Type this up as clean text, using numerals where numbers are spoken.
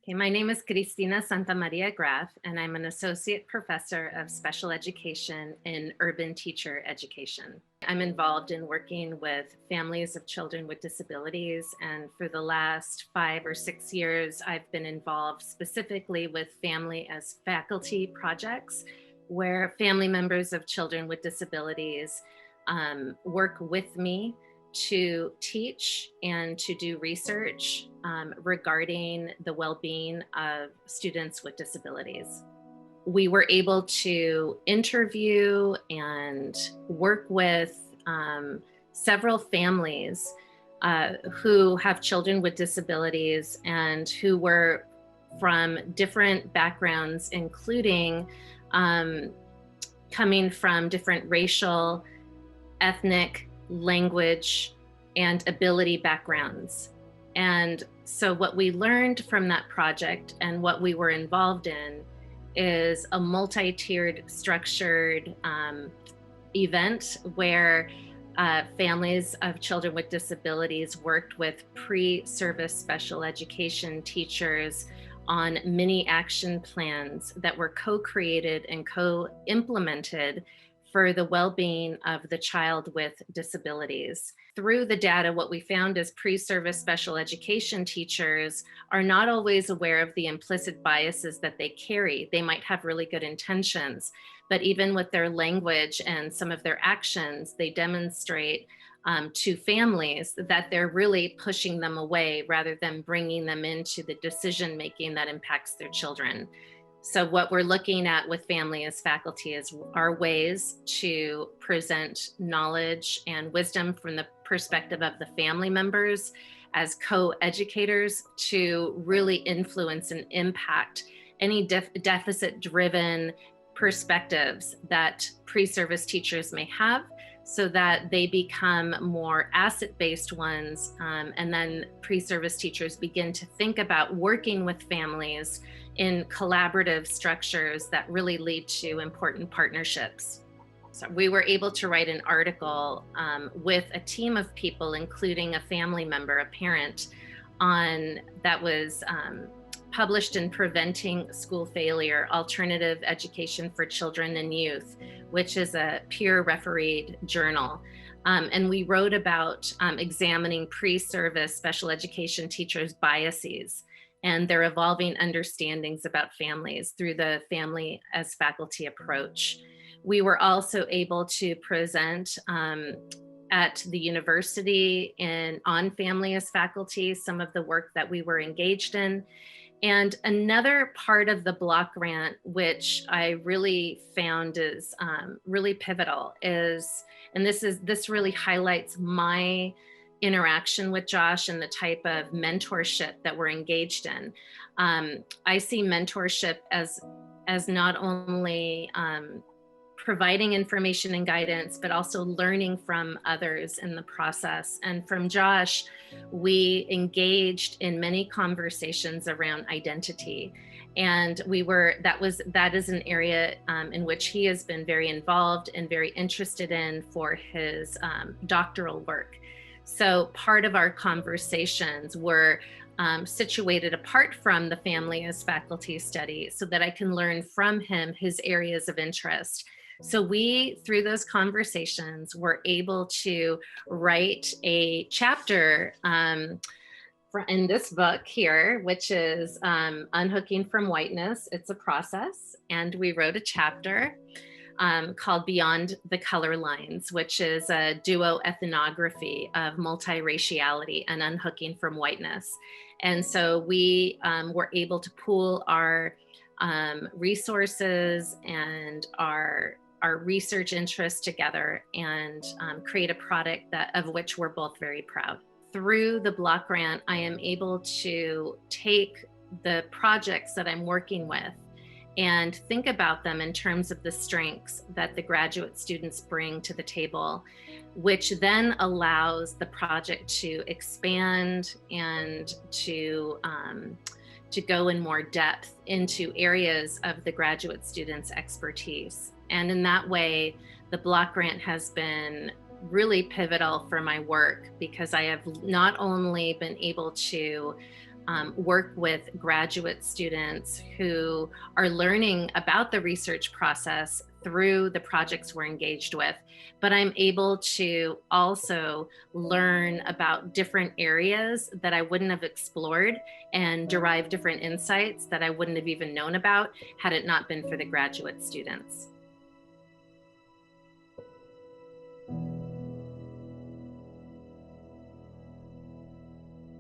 Okay, my name is Cristina Santamaria Graff, and I'm an associate professor of special education in urban teacher education. I'm involved in working with families of children with disabilities, and for the last 5 or 6 years, I've been involved specifically with family as faculty projects, where family members of children with disabilities work with me to teach and to do research regarding the well-being of students with disabilities. We were able to interview and work with several families who have children with disabilities and who were from different backgrounds, including coming from different racial, ethnic, language, and ability backgrounds. And so what we learned from that project and what we were involved in is a multi-tiered structured event where families of children with disabilities worked with pre-service special education teachers on mini action plans that were co-created and co-implemented for the well-being of the child with disabilities. Through the data, what we found is pre-service special education teachers are not always aware of the implicit biases that they carry. They might have really good intentions, but even with their language and some of their actions, they demonstrate to families that they're really pushing them away rather than bringing them into the decision-making that impacts their children. So what we're looking at with family as faculty is our ways to present knowledge and wisdom from the perspective of the family members as co-educators to really influence and impact any deficit-driven perspectives that pre-service teachers may have, so that they become more asset-based ones, and then pre-service teachers begin to think about working with families in collaborative structures that really lead to important partnerships. So we were able to write an article with a team of people, including a family member, a parent, that was published in Preventing School Failure, Alternative Education for Children and Youth, which is a peer-refereed journal. And we wrote about examining pre-service special education teachers' biases and their evolving understandings about families through the family as faculty approach. We were also able to present at the university on family as faculty, some of the work that we were engaged in. And another part of the block grant, which I really found is really pivotal, is, and this really highlights my interaction with Josh and the type of mentorship that we're engaged in. I see mentorship as not only providing information and guidance, but also learning from others in the process. And from Josh, we engaged in many conversations around identity. And that is an area in which he has been very involved and very interested in for his doctoral work. So part of our conversations were situated apart from the family as faculty study so that I can learn from him his areas of interest. So we, through those conversations, were able to write a chapter in this book here, which is Unhooking from Whiteness. It's a process. And we wrote a chapter called Beyond the Color Lines, which is a duo ethnography of multiraciality and unhooking from whiteness. And so we were able to pool our resources and our research interests together and create a product of which we're both very proud. Through the block grant, I am able to take the projects that I'm working with and think about them in terms of the strengths that the graduate students bring to the table, which then allows the project to expand and to go in more depth into areas of the graduate students' expertise. And in that way, the block grant has been really pivotal for my work because I have not only been able to work with graduate students who are learning about the research process through the projects we're engaged with, but I'm able to also learn about different areas that I wouldn't have explored and derive different insights that I wouldn't have even known about had it not been for the graduate students.